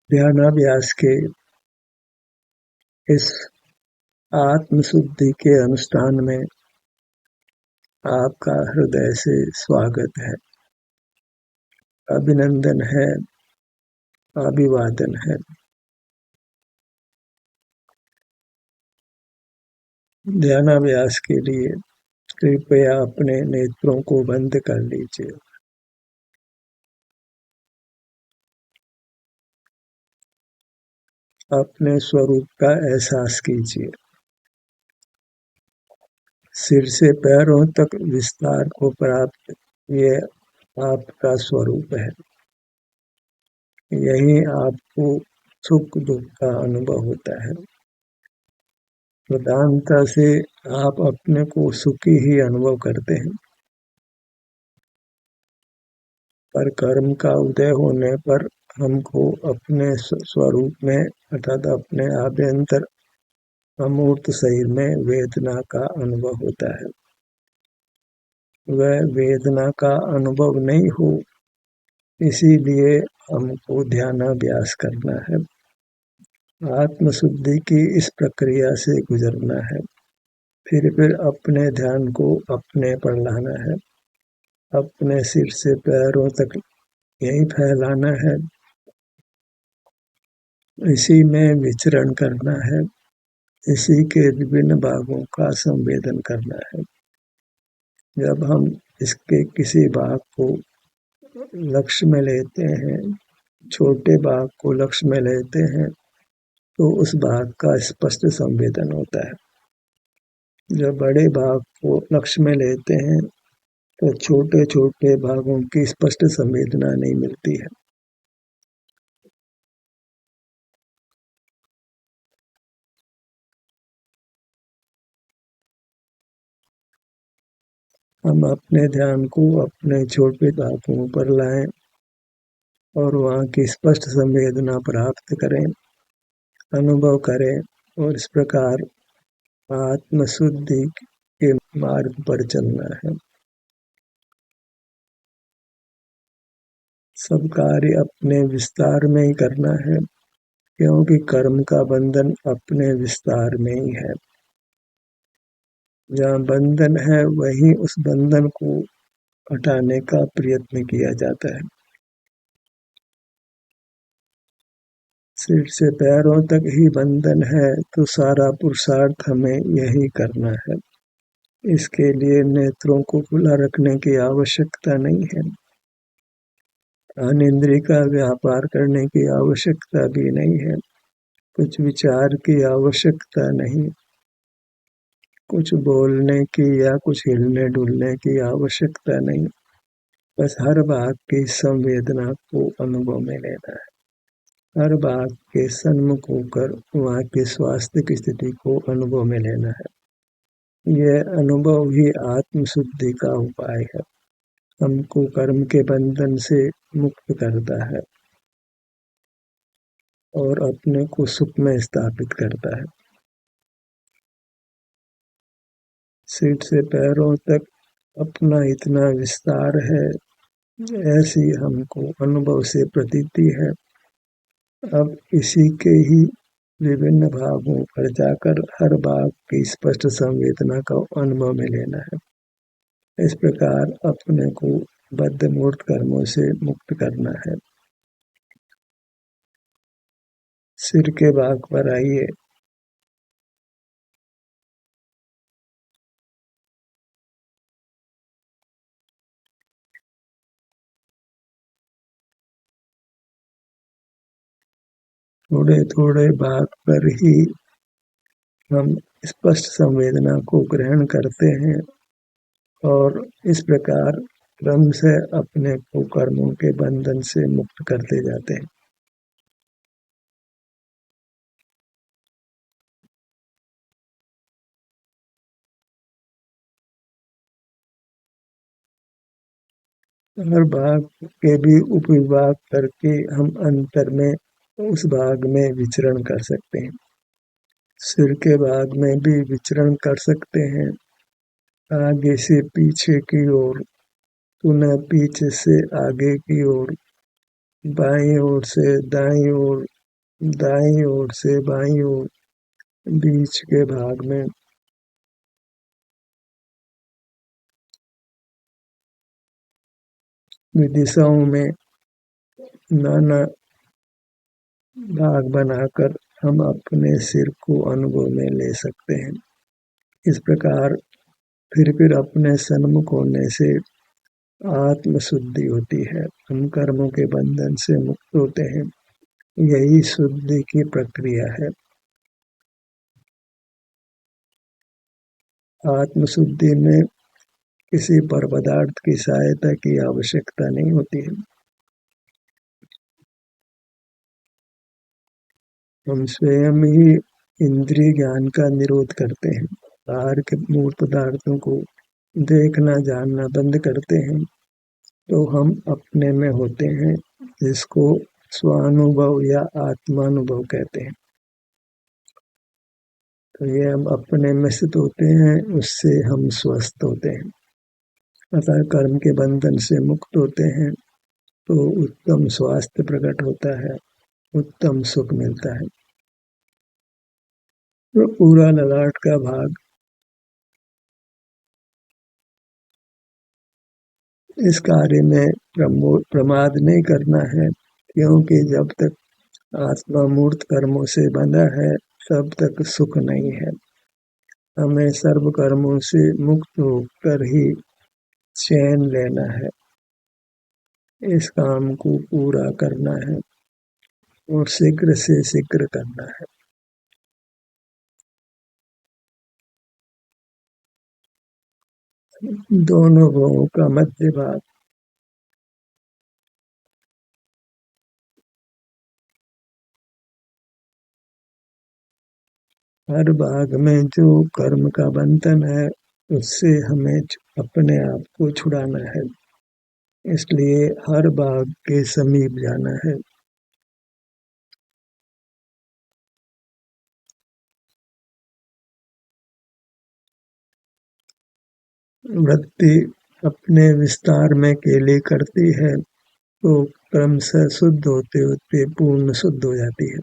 ध्यानाभ्यास के इस आत्मशुद्धि के अनुष्ठान में आपका हृदय से स्वागत है, अभिनंदन है, अभिवादन है। ध्यानाभ्यास के लिए कृपया अपने नेत्रों को बंद कर लीजिए। अपने स्वरूप का एहसास कीजिए। सिर से पैरों तक विस्तार को प्राप्त ये आपका स्वरूप है। यही आपको सुख दुख का अनुभव होता है। प्रधानता से आप अपने को सुखी ही अनुभव करते हैं, पर कर्म का उदय होने पर हमको अपने स्वरूप में अर्थात अपने आभ्यंतर अमूर्त शरीर में वेदना का अनुभव होता है। वह वेदना का अनुभव नहीं हो, इसीलिए हमको ध्यानाभ्यास करना है। आत्मशुद्धि की इस प्रक्रिया से गुजरना है। फिर अपने ध्यान को अपने पर लाना है। अपने सिर से पैरों तक यही फैलाना है। इसी में विचरण करना है। इसी के विभिन्न भागों का संवेदन करना है। जब हम इसके किसी भाग को लक्ष्य में लेते हैं, छोटे भाग को लक्ष्य में लेते हैं, तो उस भाग का स्पष्ट संवेदन होता है। जब बड़े भाग को लक्ष्य में लेते हैं तो छोटे छोटे भागों की स्पष्ट संवेदना नहीं मिलती है। हम अपने ध्यान को अपने छोटे भागों पर लाएं और वहाँ की स्पष्ट संवेदना प्राप्त करें, अनुभव करें और इस प्रकार आत्मशुद्धि के मार्ग पर चलना है। सब कार्य अपने विस्तार में ही करना है, क्योंकि कर्म का बंधन अपने विस्तार में ही है। जहाँ बंधन है वहीं उस बंधन को हटाने का प्रयत्न किया जाता है। सिर से पैरों तक ही बंधन है तो सारा पुरुषार्थ हमें यही करना है। इसके लिए नेत्रों को खुला रखने की आवश्यकता नहीं है। अनिंद्रिय का व्यापार करने की आवश्यकता भी नहीं है। कुछ विचार की आवश्यकता नहीं, कुछ बोलने की या कुछ हिलने डुलने की आवश्यकता नहीं। बस हर बात की संवेदना को अनुभव में लेना है। हर बात के सन्मुख होकर वहाँ के स्वास्थ्य की स्थिति को अनुभव में लेना है। यह अनुभव ही आत्मशुद्धि का उपाय है। हमको कर्म के बंधन से मुक्त करता है और अपने को सुख में स्थापित करता है। सिर से पैरों तक अपना इतना विस्तार है, ऐसी हमको अनुभव से प्रतीति है। अब इसी के ही विभिन्न भागों पर जाकर हर भाग की स्पष्ट संवेदना का अनुभव में लेना है। इस प्रकार अपने को बद्ध मूर्त कर्मों से मुक्त करना है। सिर के भाग पर आइए। थोड़े थोड़े भाग पर ही हम स्पष्ट संवेदना को ग्रहण करते हैं और इस प्रकार क्रम से अपने को कर्मों के बंधन से मुक्त करते जाते हैं। हर भाग के भी उपविभाग करके हम अंतर में उस भाग में विचरण कर सकते हैं। सिर के भाग में भी विचरण कर सकते हैं, आगे से पीछे की ओर, पुनः पीछे से आगे की ओर, बाईं ओर से दाईं ओर, दाईं ओर से बाईं ओर, बीच के भाग में दिशाओं में नाना भाग बनाकर हम अपने सिर को अनुभव में ले सकते हैं। इस प्रकार फिर अपने सन्मुख होने से आत्म शुद्धि होती है, हम कर्मों के बंधन से मुक्त होते हैं। यही शुद्धि की प्रक्रिया है। आत्म शुद्धि में किसी पर पदार्थ की सहायता की आवश्यकता नहीं होती है। हम स्वयं ही इंद्रिय ज्ञान का निरोध करते हैं। बाहर के मूर्त पदार्थों को देखना जानना बंद करते हैं तो हम अपने में होते हैं, जिसको स्वानुभव या आत्मानुभव कहते हैं। तो ये हम अपने में स्थित होते हैं, उससे हम स्वस्थ होते हैं। अतः कर्म के बंधन से मुक्त होते हैं तो उत्तम स्वास्थ्य प्रकट होता है, उत्तम सुख मिलता है। तो पूरा ललाट का भाग, इस कार्य में प्रमाद नहीं करना है, क्योंकि जब तक आत्मा मूर्त कर्मों से बंधा है तब तक सुख नहीं है। हमें सर्व कर्मों से मुक्त होकर ही चैन लेना है। इस काम को पूरा करना है और शीघ्र से शीघ्र करना है। दोनों भवों का मध्य भाग, हर भाग में जो कर्म का बंधन है उससे हमें अपने आप को छुड़ाना है, इसलिए हर भाग के समीप जाना है। वृत्ति अपने विस्तार में केली करती है तो क्रमशः शुद्ध होते होते पूर्ण शुद्ध हो जाती है।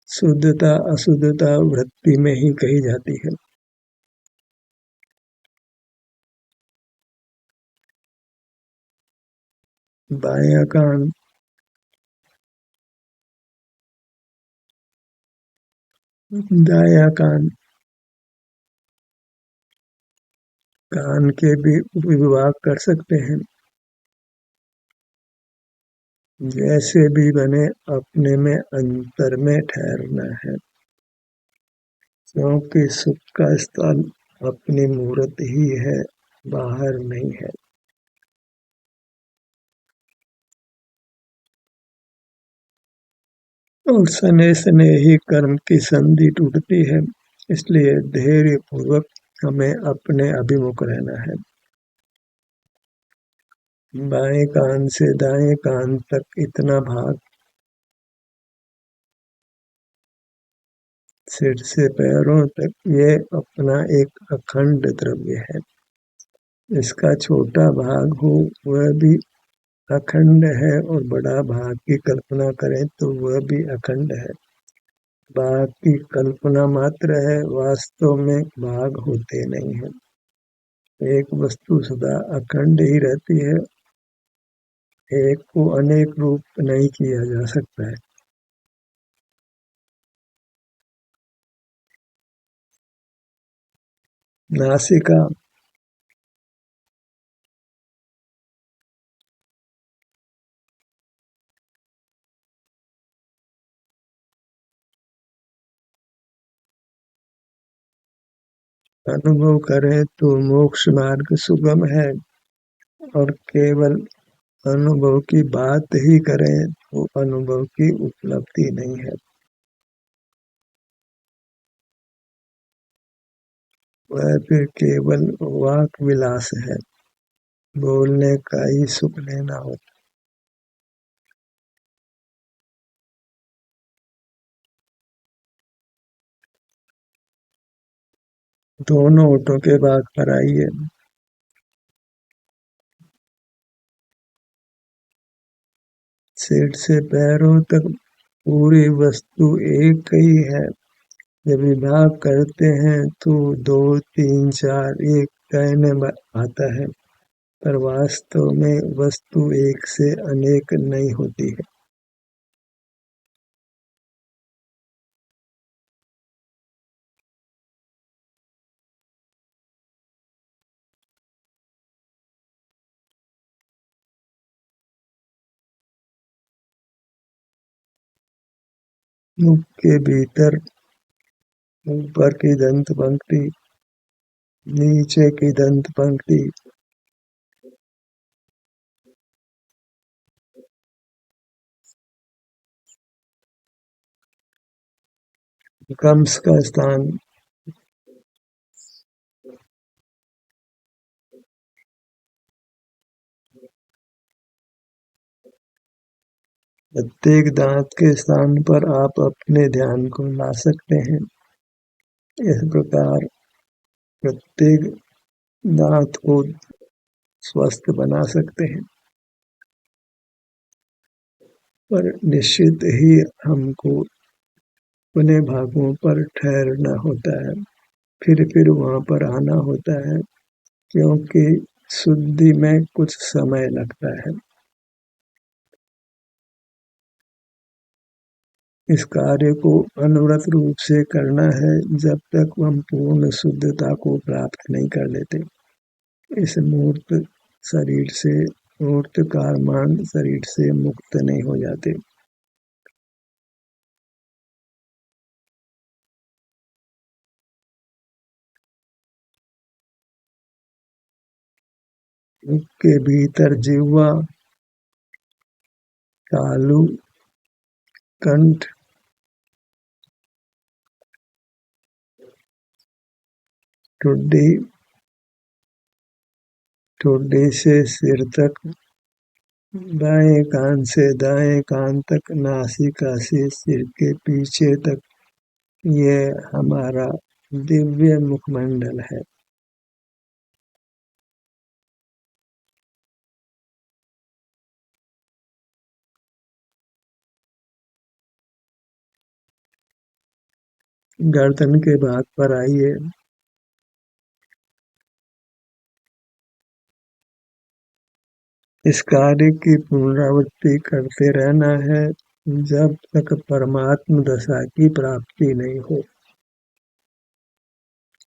शुद्धता अशुद्धता वृत्ति में ही कही जाती है। बायां कान, दायां कान, कान के भी विभाग कर सकते हैं। जैसे भी बने अपने में अंतर में ठहरना है, क्योंकि सुख का स्थान अपनी मूर्त ही है, बाहर नहीं है। और सने सने ही कर्म की संधि टूटती है, इसलिए धैर्य पूर्वक हमें अपने अभिमुख रहना है। बाएं कान से दाएं कान तक इतना भाग, सिर से पैरों तक, ये अपना एक अखंड द्रव्य है। इसका छोटा भाग हो वह भी अखंड है और बड़ा भाग की कल्पना करें तो वह भी अखंड है। भाग की कल्पना मात्र है, वास्तव में भाग होते नहीं है। एक वस्तु सदा अखंड ही रहती है, एक को अनेक रूप नहीं किया जा सकता है। नासिका, अनुभव करें तो मोक्ष मार्ग सुगम है, और केवल अनुभव की बात ही करें तो अनुभव की उपलब्धि नहीं है। वह फिर केवल वाक विलास है, बोलने का ही सुख लेना होता। दोनों ओठों के भाग पर आइए। सिर से पैरों तक पूरी वस्तु एक ही है। जब विभाग करते हैं तो 2, 3, 4 एक कहने में आता है, पर वास्तव में वस्तु एक से अनेक नहीं होती है। मुख के भीतर ऊपर की दंत पंक्ति, नीचे की दंत पंक्ति, गम्स का स्थान, प्रत्येक दांत के स्थान पर आप अपने ध्यान को ला सकते हैं। इस प्रकार प्रत्येक दांत को स्वस्थ बना सकते हैं, पर निश्चित ही हमको अपने भागों पर ठहरना होता है, फिर वहाँ पर आना होता है, क्योंकि शुद्धि में कुछ समय लगता है। इस कार्य को अनवरत रूप से करना है जब तक हम पूर्ण शुद्धता को प्राप्त नहीं कर लेते। इस मूर्त शरीर से, मूर्त कारमान शरीर से मुक्त नहीं हो जाते। मुख के भीतर जिह्वा, तालु, कंठ, ठुड्डी, ठुड्डी से सिर तक, बाएं कान से दाएं कान तक, नासिका से सिर के पीछे तक, ये हमारा दिव्य मुखमंडल है। गर्दन के भाग पर आइए। इस कार्य की पुनरावृत्ति करते रहना है जब तक परमात्म दशा की प्राप्ति नहीं हो।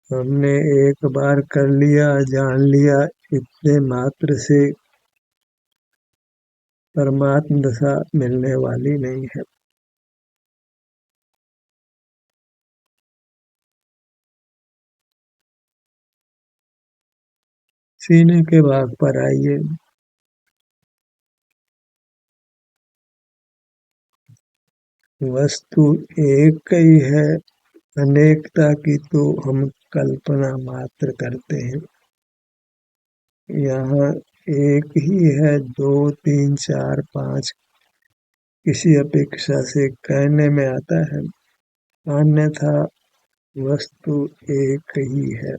हमने एक बार कर लिया, जान लिया, इतने मात्र से परमात्म दशा मिलने वाली नहीं है। सीने के भाग पर आइए। वस्तु एक ही है, अनेकता की तो हम कल्पना मात्र करते हैं। यहाँ एक ही है, 2, 3, 4, 5 किसी अपेक्षा से कहने में आता है, अन्यथा वस्तु एक ही है।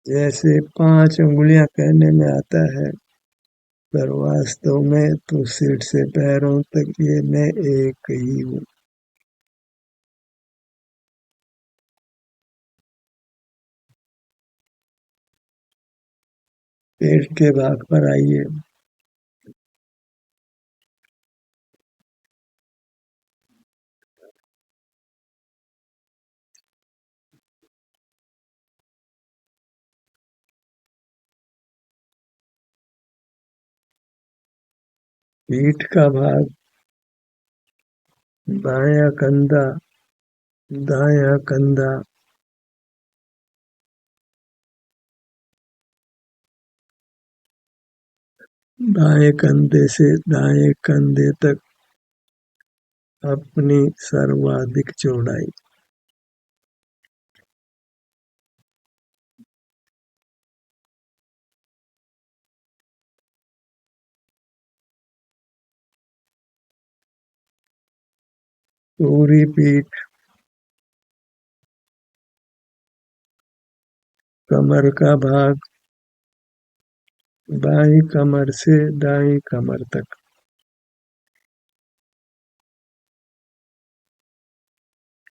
जैसे 5 उंगलियां कहने में आता है, पर वास्तव में तो सिर से पैरों तक ये मैं एक ही हूँ। पेट के भाग पर आइए। पीठ का भाग, बायां कंधा, दायां कंधा, बाएं कंधे से दाएं कंधे तक अपनी सर्वाधिक चौड़ाई। पूरी पीठ, कमर का भाग, बाईं कमर से दाईं कमर तक,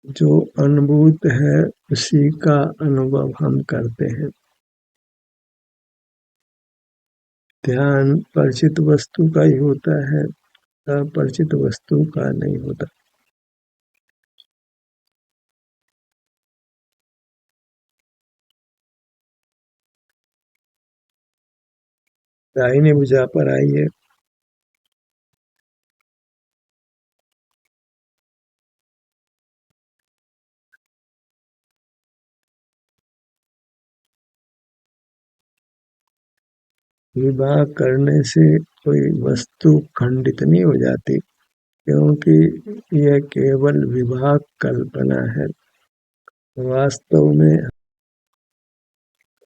जो अनुभूत है उसी का अनुभव हम करते हैं। ध्यान परिचित वस्तु का ही होता है, अपरिचित वस्तु का नहीं होता। दाहिने भुजा पर आइए। विवाह करने से कोई वस्तु खंडित नहीं हो जाती, क्योंकि यह केवल विवाह कल्पना है। वास्तव में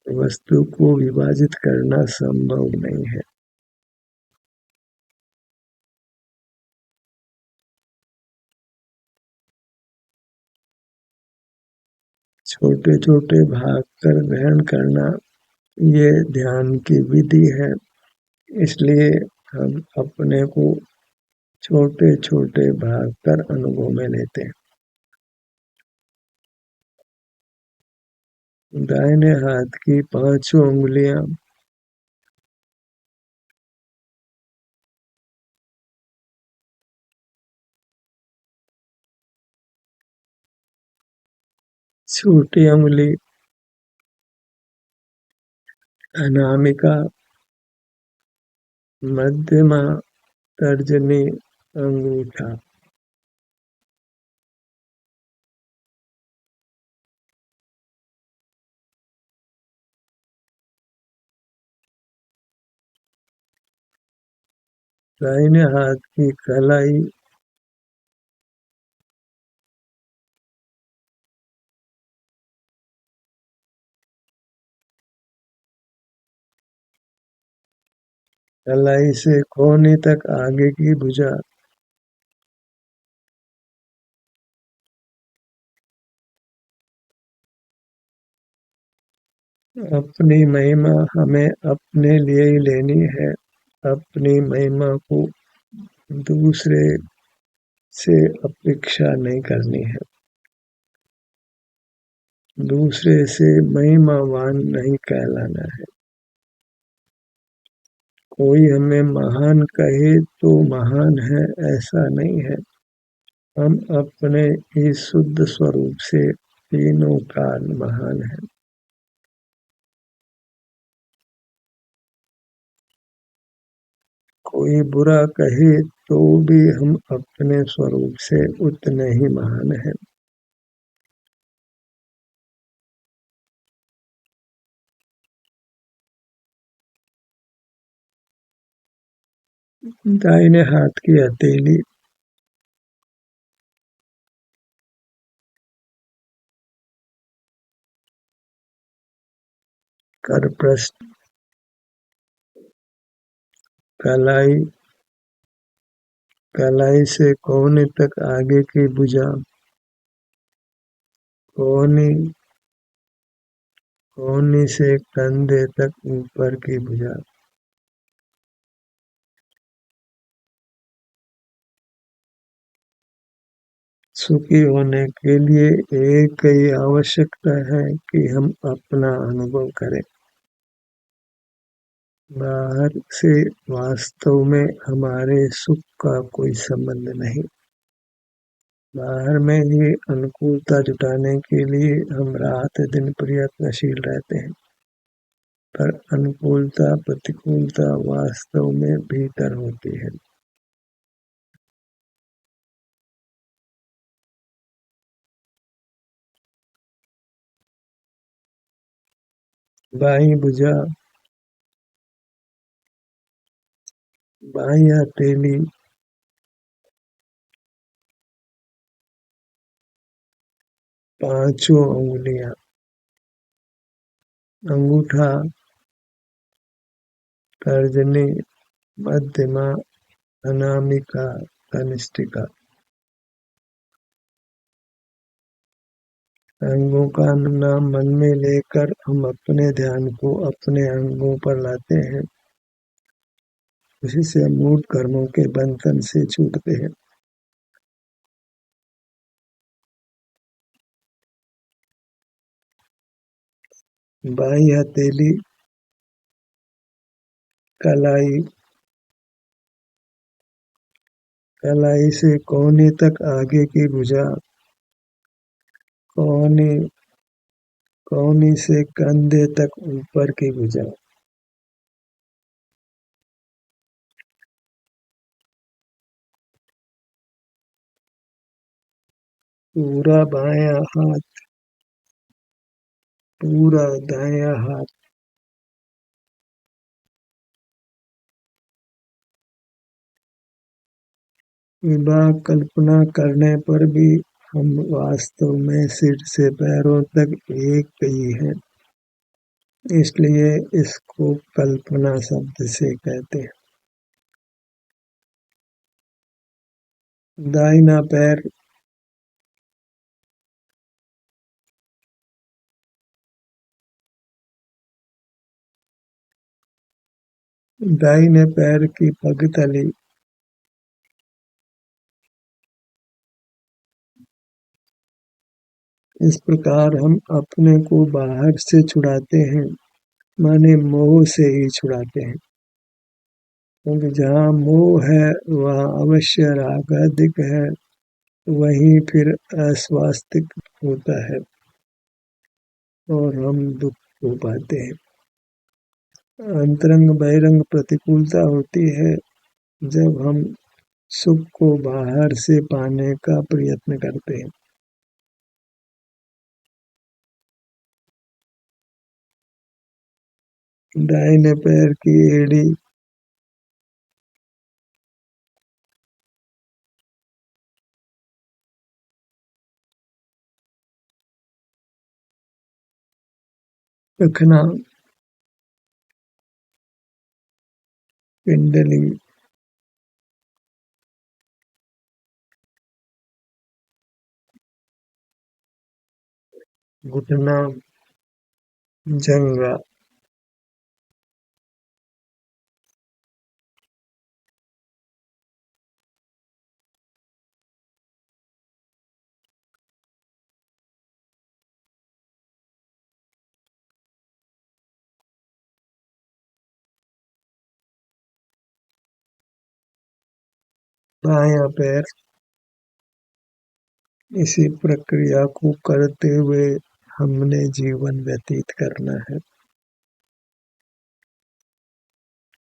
वस्तु को विभाजित करना संभव नहीं है। छोटे छोटे भाग कर ग्रहण करना ये ध्यान की विधि है। इसलिए हम अपने को छोटे छोटे भाग कर अनुभव में लेते हैं। दाहिने हाथ की पांचों उंगलियां छोटी उंगली अनामिका, मध्यमा, तर्जनी, अंगूठा। दाहिने हाथ की कलाई कलाई से कोहनी तक आगे की भुजा। अपनी महिमा हमें अपने लिए ही लेनी है। अपनी महिमा को दूसरे से अपेक्षा नहीं करनी है। दूसरे से महिमावान नहीं कहलाना है। कोई हमें महान कहे तो महान है, ऐसा नहीं है। हम अपने इस शुद्ध स्वरूप से तीनों काल महान हैं। कोई बुरा कहे तो भी हम अपने स्वरूप से उतने ही महान हैं। दाहिने हाथ की हथेली कर पृष्ठ, कलाई, कलाई से कोहनी तक आगे की भुजा, कोहनी, कोहनी से कंधे तक ऊपर की भुजा। सुखी होने के लिए एक ही आवश्यकता है कि हम अपना अनुभव करें। बाहर से वास्तव में हमारे सुख का कोई संबंध नहीं। बाहर में ही अनुकूलता जुटाने के लिए हम रात दिन प्रयत्नशील रहते हैं, पर अनुकूलता प्रतिकूलता वास्तव में भीतर होती है। बाई भुजा, बाई हथेली, पांचों उंगलियां, अंगूठा, तर्जनी, मध्यमा, अनामिका, कनिष्ठिका। अंगों का नाम मन में लेकर हम अपने ध्यान को अपने अंगों पर लाते हैं। उसी से हम मूढ़ कर्मों के बंधन से छूटते हैं। बाई हथेली, कलाई, कलाई से कोहनी तक आगे की भुजा, कोहनी कोहनी से कंधे तक ऊपर की भुजा, पूरा बायां हाथ, पूरा दायां हाथ, विवाह कल्पना करने पर भी हम वास्तव में सिर से पैरों तक एक ही हैं, इसलिए इसको कल्पना शब्द से कहते हैं। दाहिना पैर, दाहिने पैर की पगतली, इस प्रकार हम अपने को बाहर से छुड़ाते हैं, माने मोह से ही छुड़ाते हैं, क्योंकि जहाँ मोह है वहाँ अवश्य राग अधिक है, वहीं फिर अस्वास्थ्य होता है और हम दुख को पाते हैं। अंतरंग बहिरंग प्रतिकूलता होती है जब हम सुख को बाहर से पाने का प्रयत्न करते हैं। दाहिने पैर की एड़ी, टखना, पिंडली, घुटना, जंगा, बायां पैर। इसी प्रक्रिया को करते हुए हमने जीवन व्यतीत करना है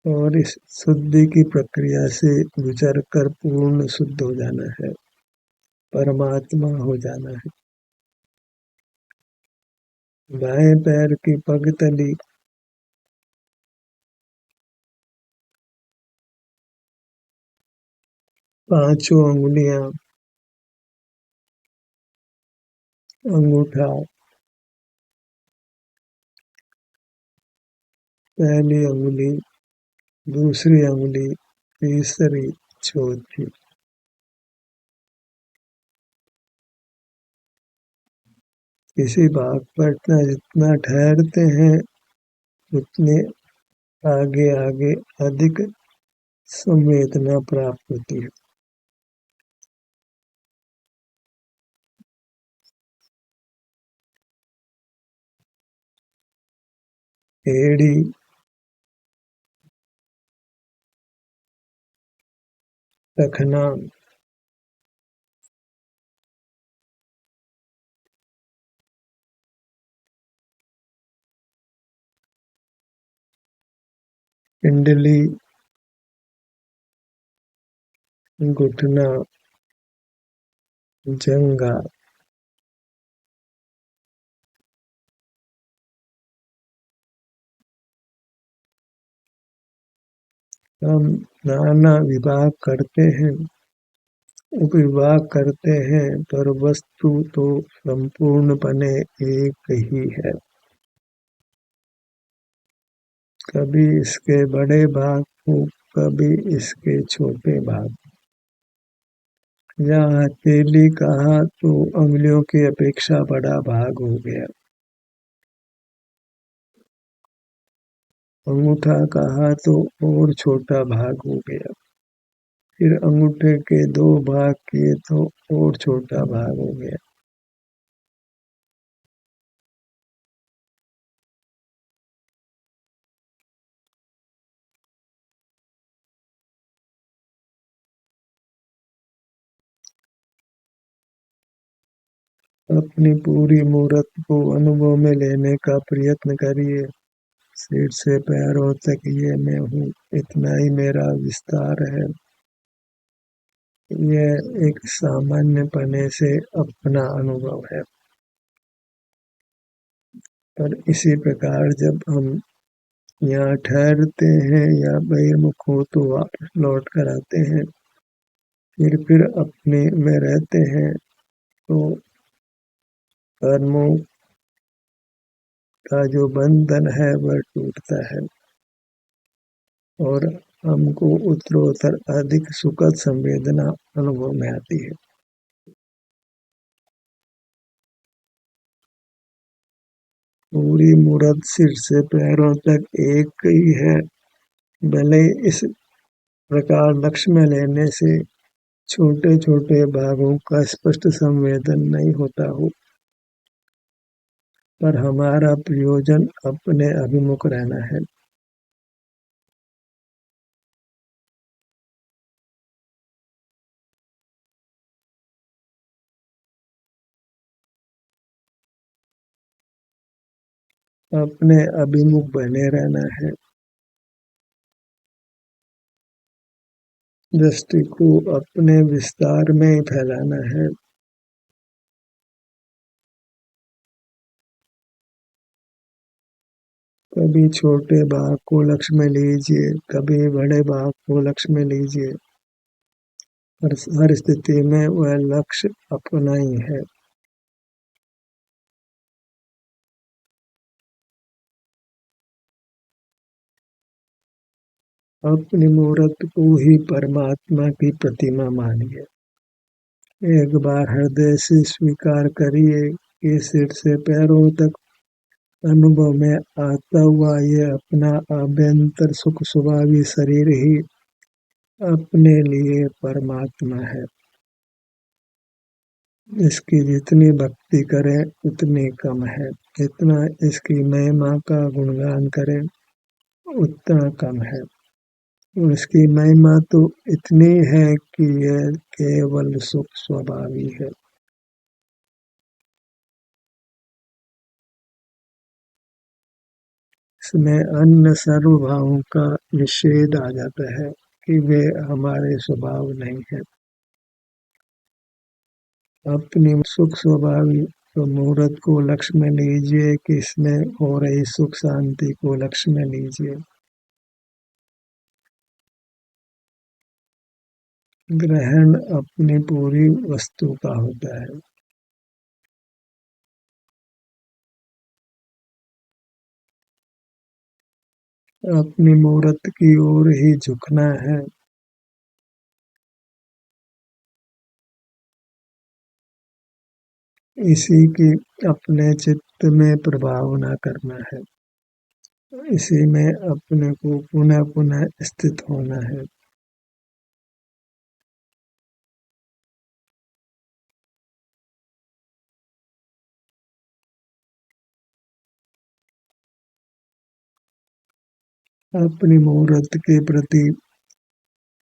और इस शुद्धि की प्रक्रिया से गुजर कर पूर्ण शुद्ध हो जाना है, परमात्मा हो जाना है। बाएं पैर की पगतली, पांचों अंगुलियां, अंगूठा, पहली अंगुली, दूसरी अंगुली, तीसरी, चौथी। किसी भाग पर जितना ठहरते हैं उतने आगे आगे अधिक संवेदना प्राप्त होती है। एड़ी, टखना, पिंडली, घुटना, जंगा, हम नाना विभाग करते हैं, उपविभाग करते हैं, पर वस्तु तो संपूर्णपने एक ही है। कभी इसके बड़े भाग को, कभी इसके छोटे भाग। यहाँ हथेली कहा तो अंगुलियों की अपेक्षा बड़ा भाग हो गया, अंगूठा कहा तो और छोटा भाग हो गया, फिर अंगूठे के दो भाग किए तो और छोटा भाग हो गया। अपनी पूरी मूर्त को अनुभव में लेने का प्रयत्न करिए। सिर से पैरों तक ये मैं हूँ, इतना ही मेरा विस्तार है। यह एक सामान्य पने से अपना अनुभव है। पर इसी प्रकार जब हम यहाँ ठहरते हैं या बहिर्मुख हो तो वापस लौट कर आते हैं, फिर अपने में रहते हैं, तो कर्मों का जो बंधन है वह टूटता है और हमको उत्तरोत्तर अधिक सुखद संवेदना अनुभव में आती है। पूरी मूर्त सिर से पैरों तक एक ही है। भले इस प्रकार लक्ष्य में लेने से छोटे छोटे भागों का स्पष्ट संवेदन नहीं होता हो, पर हमारा प्रयोजन अपने अभिमुख रहना है। अपने अभिमुख बने रहना है। दृष्टि को अपने विस्तार में ही फैलाना है। कभी छोटे भाग को लक्ष्य में लीजिए, कभी बड़े भाग को लक्ष्य में लीजिए, पर हर स्थिति में वह लक्ष्य अपना ही है। अपनी मूर्त को ही परमात्मा की प्रतिमा मानिए। एक बार हृदय से स्वीकार करिए कि सिर से पैरों तक अनुभव में आता हुआ ये अपना आभ्यंतर सुख स्वभावी शरीर ही अपने लिए परमात्मा है। इसकी जितनी भक्ति करें उतनी कम है, जितना इसकी महिमा का गुणगान करें उतना कम है। और इसकी महिमा तो इतनी है कि यह केवल सुख स्वभावी है। इसमें अन्य सर्वभावों का निषेध आ जाता है कि वे हमारे स्वभाव नहीं है। अपनी सुख स्वभावी तो मूर्त को लक्ष्य में लीजिए कि इसमें हो रही सुख शांति को लक्ष्य में लीजिए। ग्रहण अपनी पूरी वस्तु का होता है। अपनी मूर्त की ओर ही झुकना है। इसी की अपने चित्त में प्रभाव न करना है। इसी में अपने को पुनः पुनः स्थित होना है। अपनी मूर्त के प्रति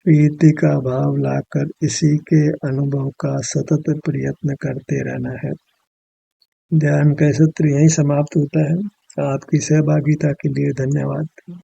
प्रीति का भाव लाकर इसी के अनुभव का सतत प्रयत्न करते रहना है। ध्यान का सत्र यहीं समाप्त होता है। आपकी सहभागिता के लिए धन्यवाद।